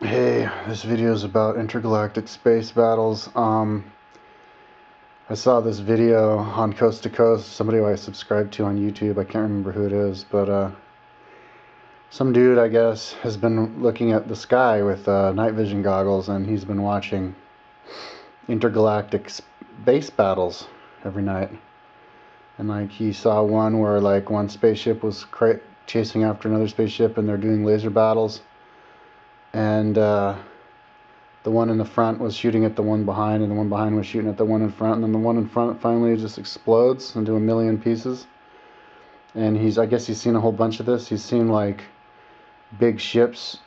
Hey, this video is about intergalactic space battles. I saw this video on Coast to Coast, somebody who I subscribe to on YouTube. I can't remember who it is, but some dude, I guess, has been looking at the sky with night vision goggles, and he's been watching intergalactic space battles every night. And like he saw one where like one spaceship was chasing after another spaceship, and they're doing laser battles, and the one in the front was shooting at the one behind, and the one behind was shooting at the one in front, and then the one in front finally just explodes into a million pieces. And I guess he's seen a whole bunch of this. He's seen like big ships,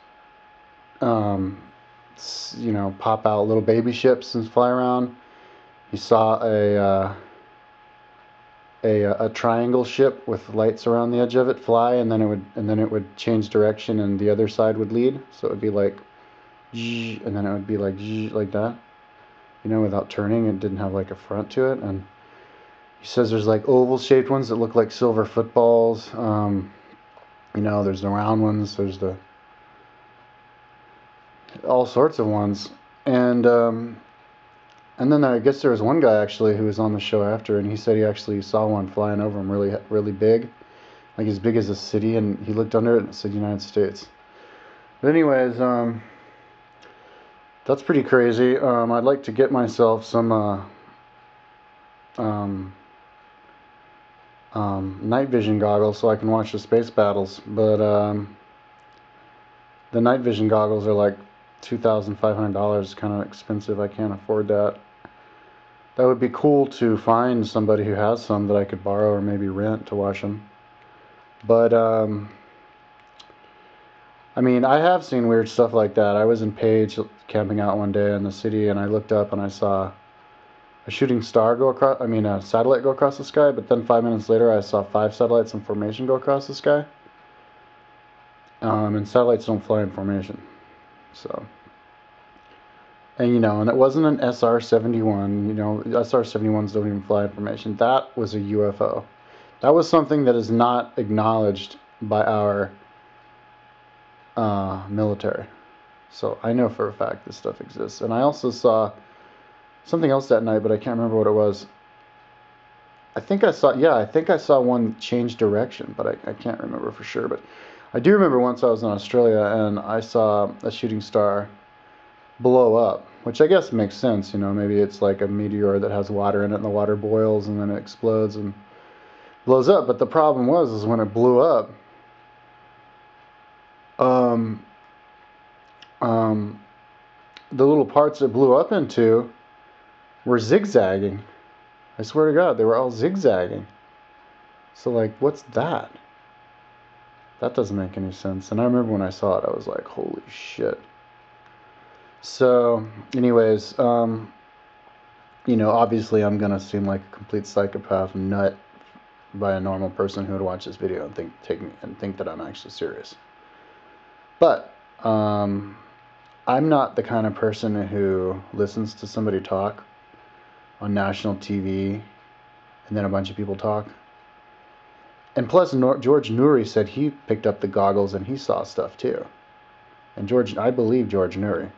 pop out, little baby ships and fly around. He saw a triangle ship with lights around the edge of it fly, and then it would change direction, and the other side would lead. So it would be like, and then it would be like that, without turning. It didn't have like a front to it. And he says there's like oval shaped ones that look like silver footballs. There's the round ones, there's the all sorts of ones. And then I guess there was one guy actually who was on the show after, and he said he actually saw one flying over him really, really big, like as big as a city, and he looked under it and it said United States. But anyways, that's pretty crazy. I'd like to get myself some night vision goggles so I can watch the space battles. But the night vision goggles are like $2,500, kind of expensive. I can't afford that. That would be cool to find somebody who has some that I could borrow or maybe rent to watch them. But I mean, I have seen weird stuff like that. I was in Page camping out one day in the city, and I looked up and I saw a shooting star go across, a satellite go across the sky, but then 5 minutes later I saw 5 satellites in formation go across the sky. And satellites don't fly in formation. So, and and it wasn't an SR-71, SR-71s don't even fly in formation. That was a UFO. That was something that is not acknowledged by our military. So I know for a fact this stuff exists. And I also saw something else that night, but I can't remember what it was. I think I saw one change direction, but I can't remember for sure. But I do remember once I was in Australia and I saw a shooting star blow up, which I guess makes sense. Maybe it's like a meteor that has water in it, and the water boils and then it explodes and blows up. But the problem is when it blew up, the little parts it blew up into were zigzagging. I swear to God, they were all zigzagging. So like, what's that? That doesn't make any sense. And I remember when I saw it, I was like, holy shit. So anyways, obviously I'm gonna seem like a complete psychopath nut by a normal person who would watch this video and think that I'm actually serious. But I'm not the kind of person who listens to somebody talk on national TV and then a bunch of people talk. And plus, George Noory said he picked up the goggles and he saw stuff too. And I believe George Noory.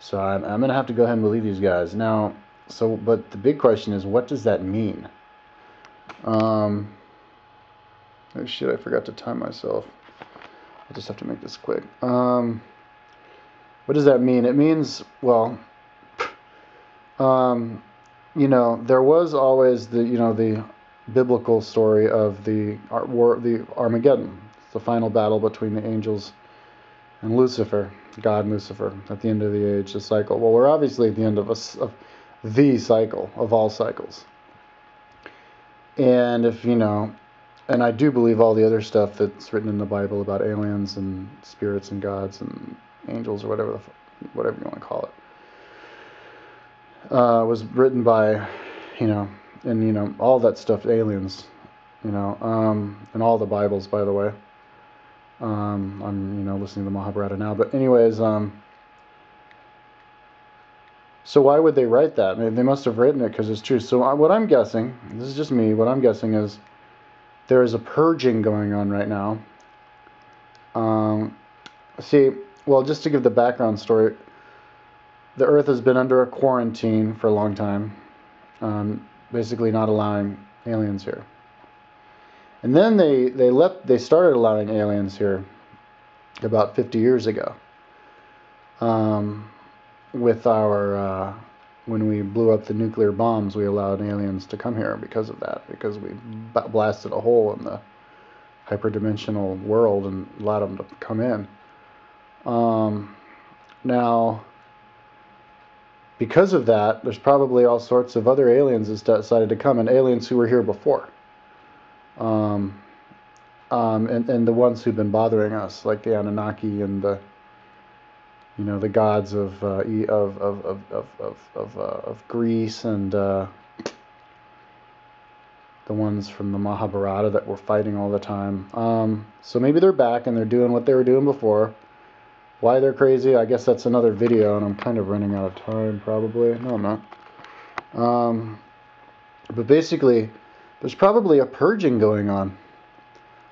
So I'm going to have to go ahead and believe these guys. Now, but the big question is, what does that mean? Oh shit, I forgot to time myself. I'll just have to make this quick. What does that mean? It means, well, there was always the biblical story of the Armageddon, the final battle between the angels and Lucifer, God Lucifer, at the end of the age, the cycle. Well, we're obviously at the end of the cycle of all cycles. And and I do believe all the other stuff that's written in the Bible about aliens and spirits and gods and angels or whatever you want to call it, was written by, and all that stuff, aliens, and all the Bibles, by the way. I'm listening to the Mahabharata now, but anyways, so why would they write that? They must have written it because it's true. So what I'm guessing, this is just me, what I'm guessing is there is a purging going on right now. See, well, just to give the background story, the Earth has been under a quarantine for a long time, basically not allowing aliens here. And then they started allowing aliens here about 50 years ago. With our when we blew up the nuclear bombs, we allowed aliens to come here because of that, because we blasted a hole in the hyperdimensional world and allowed them to come in. Now, because of that, there's probably all sorts of other aliens that decided to come, and aliens who were here before. And the ones who've been bothering us, like the Anunnaki and the, you know, the gods of Greece, and the ones from the Mahabharata that were fighting all the time. So maybe they're back and they're doing what they were doing before. Why they're crazy, I guess that's another video, and I'm kind of running out of time probably. No, I'm not. But basically, there's probably a purging going on.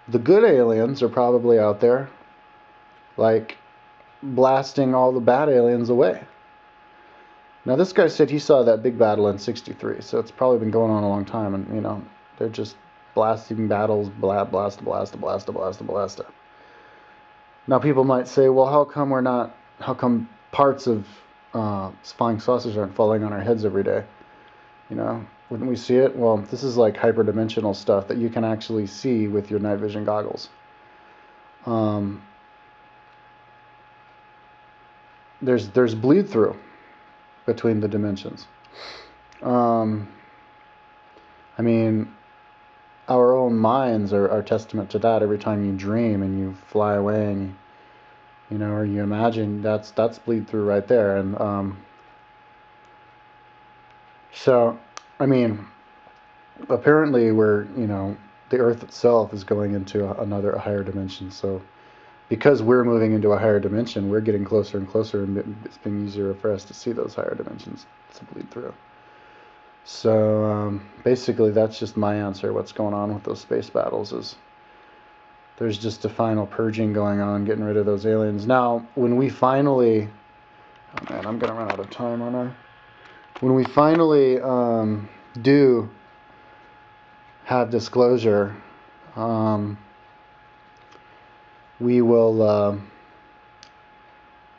The good aliens are probably out there, like, blasting all the bad aliens away. Now, this guy said he saw that big battle in '63, so it's probably been going on a long time, and, you know, they're just blasting battles, blast. Now, people might say, well, how come parts of flying saucers aren't falling on our heads every day? You know, wouldn't we see it? Well, this is like hyperdimensional stuff that you can actually see with your night vision goggles. There's bleed through between the dimensions. I mean, our own minds are testament to that. Every time you dream and you fly away and you know, or you imagine, that's bleed through right there. And so, I mean, apparently we're, you know, the Earth itself is going into a higher dimension. So because we're moving into a higher dimension, we're getting closer and closer, and it's being easier for us to see those higher dimensions to bleed through. So basically, that's just my answer. What's going on with those space battles is there's just a final purging going on, getting rid of those aliens. Now, when we finally... Oh man, I'm going to run out of time, aren't I? When we finally do have disclosure, we will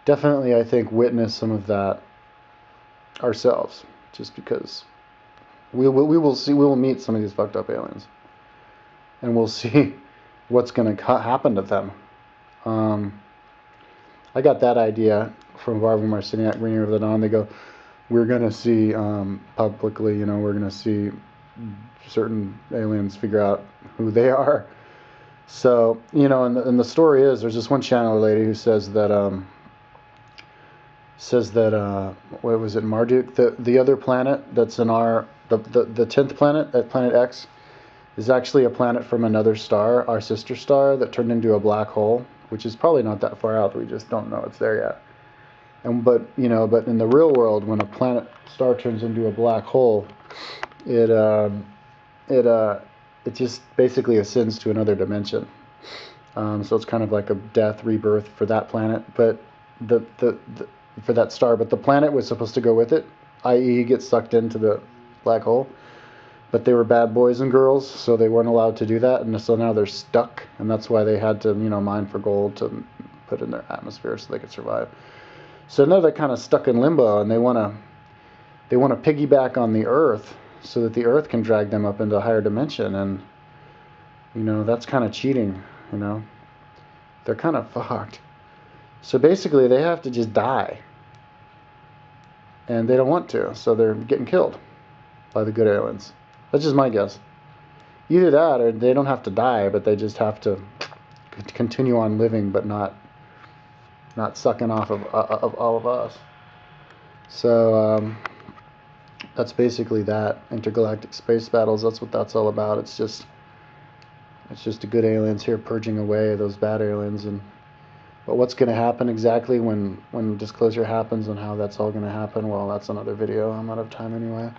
definitely, I think, witness some of that ourselves, just because we will meet some of these fucked up aliens, and we'll see what's going to happen to them. I got that idea from Barbara Marciniak, Bringer of the Dawn. They go, we're going to see publicly, you know, we're going to see certain aliens figure out who they are. So, you know, and the story is, there's this one channeler lady who says that what was it, Marduk, the other planet that's in our, the 10th planet, at Planet X, is actually a planet from another star, our sister star, that turned into a black hole, which is probably not that far out. We just don't know it's there yet. But in the real world, when a planet star turns into a black hole, it just basically ascends to another dimension. So it's kind of like a death, rebirth for that planet, but for that star. But the planet was supposed to go with it, i.e., get sucked into the black hole. But they were bad boys and girls, so they weren't allowed to do that, and so now they're stuck, and that's why they had to, you know, mine for gold to put in their atmosphere so they could survive. So now they're kind of stuck in limbo, and they want to piggyback on the Earth so that the Earth can drag them up into a higher dimension, and, you know, that's kind of cheating, you know. They're kind of fucked. So basically, they have to just die, and they don't want to, so they're getting killed by the good aliens. That's just my guess. Either that, or they don't have to die, but they just have to continue on living, but not sucking off of all of us. So that's basically that. Intergalactic space battles. That's what that's all about. It's just the good aliens here purging away those bad aliens. But what's going to happen exactly when disclosure happens and how that's all going to happen? Well, that's another video. I'm out of time anyway.